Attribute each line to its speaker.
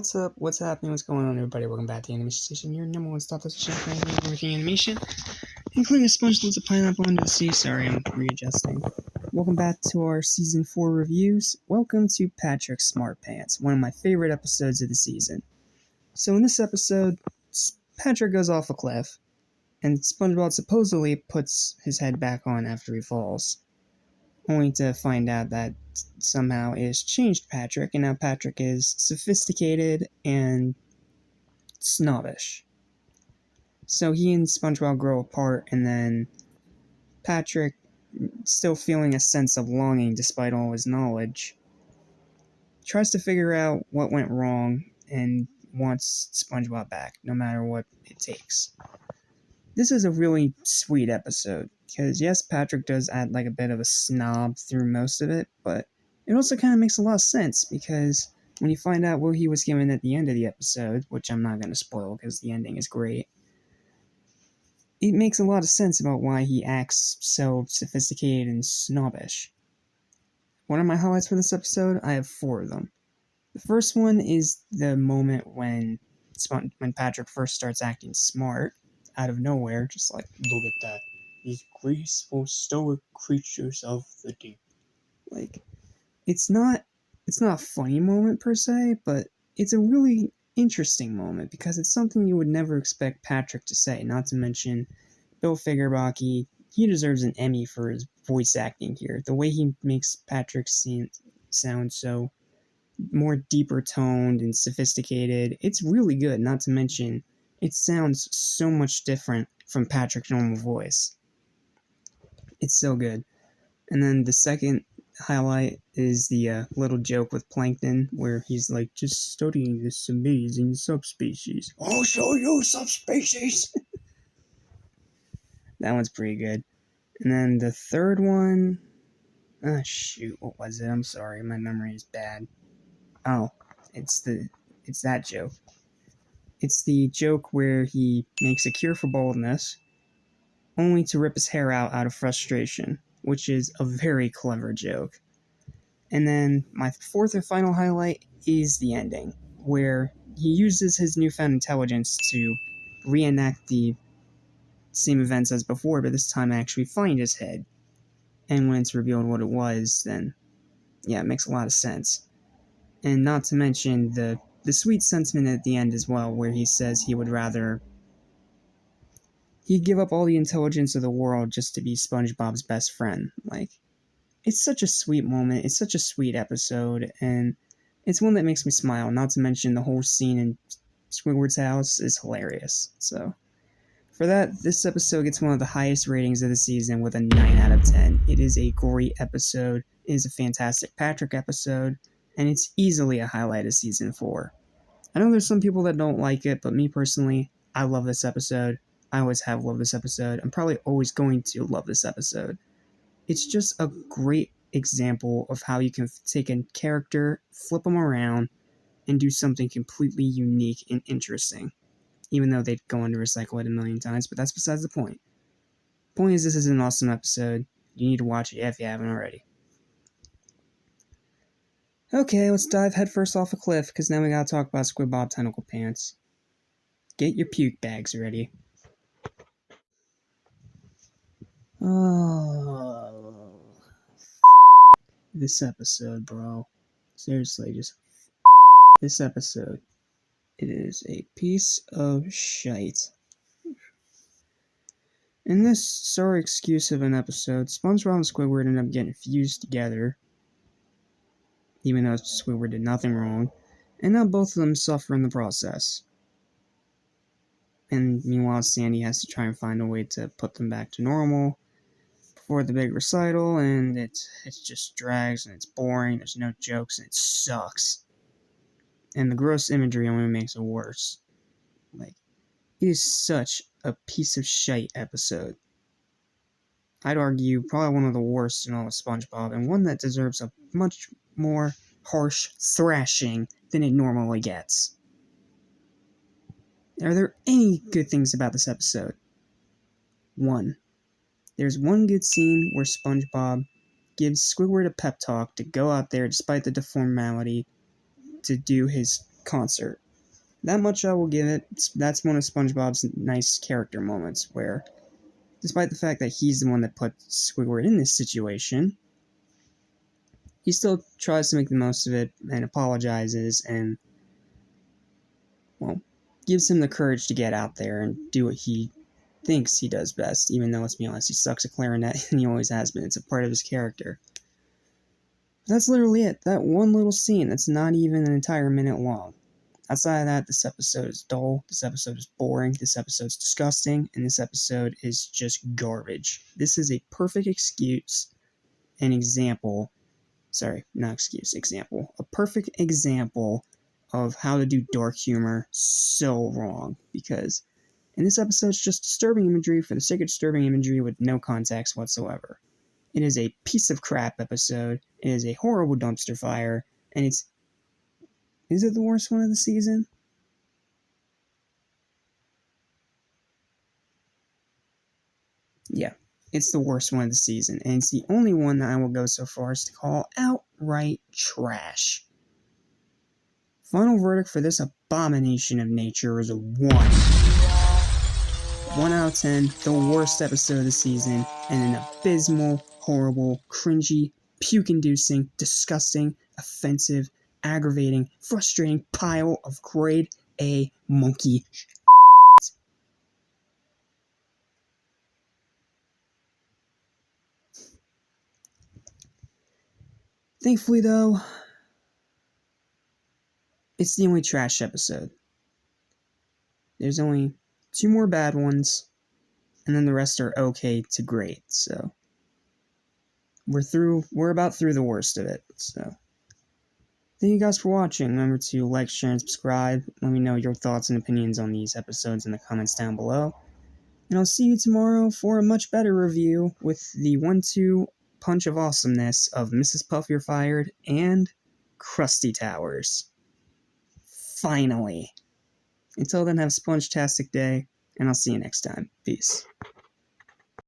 Speaker 1: what's up? What's happening? What's going on, everybody? Welcome back to the Animation Station, your number one stop destination for anything everything animation, including a sponge loads of pineapple under the sea. Sorry, I'm readjusting. Welcome back to our Season 4 reviews. Welcome to Patrick's Smartpants, one of my favorite episodes of the season. So in this episode, Patrick goes off a cliff, and SpongeBob supposedly puts his head back on after he falls, only to find out that somehow it has changed Patrick, and now Patrick is sophisticated and snobbish. So he and SpongeBob grow apart, and then Patrick, still feeling a sense of longing despite all his knowledge, tries to figure out what went wrong and wants SpongeBob back, no matter what it takes. This is a really sweet episode, because yes, Patrick does add like a bit of a snob through most of it, but it also kind of makes a lot of sense, because when you find out what he was given at the end of the episode, which I'm not going to spoil because the ending is great, it makes a lot of sense about why he acts so sophisticated and snobbish. What are my highlights for this episode? I have 4 of them. The first one is the moment when Patrick first starts acting smart, out of nowhere, just like, look at that, these graceful, stoic creatures of the deep. Like, it's not a funny moment per se, but it's a really interesting moment, because it's something you would never expect Patrick to say, not to mention Bill Figuerbach. He deserves an Emmy for his voice acting here. The way he makes Patrick sound so more deeper toned and sophisticated, it's really good, not to mention it sounds so much different from Patrick's normal voice. It's so good. And then the second highlight is the little joke with Plankton, where he's like, just studying this amazing subspecies. I'll show you subspecies! That one's pretty good. And then the third one... Oh, shoot, what was it? I'm sorry, my memory is bad. Oh, it's that joke. It's the joke where he makes a cure for baldness, only to rip his hair out of frustration, which is a very clever joke. And then my fourth and final highlight is the ending, where he uses his newfound intelligence to reenact the same events as before, but this time actually find his head. And when it's revealed what it was, then, yeah, it makes a lot of sense. And not to mention the sweet sentiment at the end as well, where he says he'd give up all the intelligence of the world just to be SpongeBob's best friend. Like, it's such a sweet moment, it's such a sweet episode, and it's one that makes me smile, not to mention the whole scene in Squidward's house is hilarious. So, for that, this episode gets one of the highest ratings of the season with a 9 out of 10. It is a great episode, it is a fantastic Patrick episode, and it's easily a highlight of Season 4. I know there's some people that don't like it, but me personally, I love this episode. I always have loved this episode. I'm probably always going to love this episode. It's just a great example of how you can take a character, flip them around, and do something completely unique and interesting. Even though they'd go on to recycle it a million times, but that's besides the point. Point is, this is an awesome episode. You need to watch it if you haven't already. Okay, let's dive headfirst off a cliff, because now we gotta talk about SpongeBob Tentacle Pants. Get your puke bags ready. Oh, this episode, bro. Seriously, just this episode. It is a piece of shite. In this sorry excuse of an episode, SpongeBob and Squidward end up getting fused together, even though Squidward did nothing wrong, and now both of them suffer in the process. And meanwhile, Sandy has to try and find a way to put them back to normal before the big recital, and it just drags, and it's boring, there's no jokes, and it sucks. And the gross imagery only makes it worse. Like, it is such a piece of shite episode. I'd argue probably one of the worst in all of SpongeBob, and one that deserves a much more harsh thrashing than it normally gets. Are there any good things about this episode? 1. There's one good scene where SpongeBob gives Squidward a pep talk to go out there despite the deformality to do his concert. That much I will give it. That's one of SpongeBob's nice character moments where, despite the fact that he's the one that put Squidward in this situation, he still tries to make the most of it and apologizes and, well, gives him the courage to get out there and do what he thinks he does best, even though, let's be honest, he sucks at clarinet and he always has been. It's a part of his character. But that's literally it. That one little scene that's not even an entire minute long. Outside of that, this episode is dull, this episode is boring, this episode's disgusting, and this episode is just garbage. This is a perfect example, a perfect example of how to do dark humor so wrong, because in this episode it's just disturbing imagery for the sake of disturbing imagery with no context whatsoever. It is a piece of crap episode, it is a horrible dumpster fire, and is it the worst one of the season? Yeah, it's the worst one of the season, and it's the only one that I will go so far as to call outright trash. Final verdict for this abomination of nature is a 1. 1 out of 10, the worst episode of the season, and an abysmal, horrible, cringy, puke-inducing, disgusting, offensive, aggravating, frustrating pile of grade A monkey. Thankfully, though, it's the only trash episode. There's only 2 more bad ones, and then the rest are okay to great, so we're about through the worst of it, so thank you guys for watching. Remember to like, share, and subscribe. Let me know your thoughts and opinions on these episodes in the comments down below. And I'll see you tomorrow for a much better review with the 1-2 punch of awesomeness of Mrs. Puff You're Fired and Krusty Towers. Finally. Until then, have a sponge-tastic day, and I'll see you next time. Peace.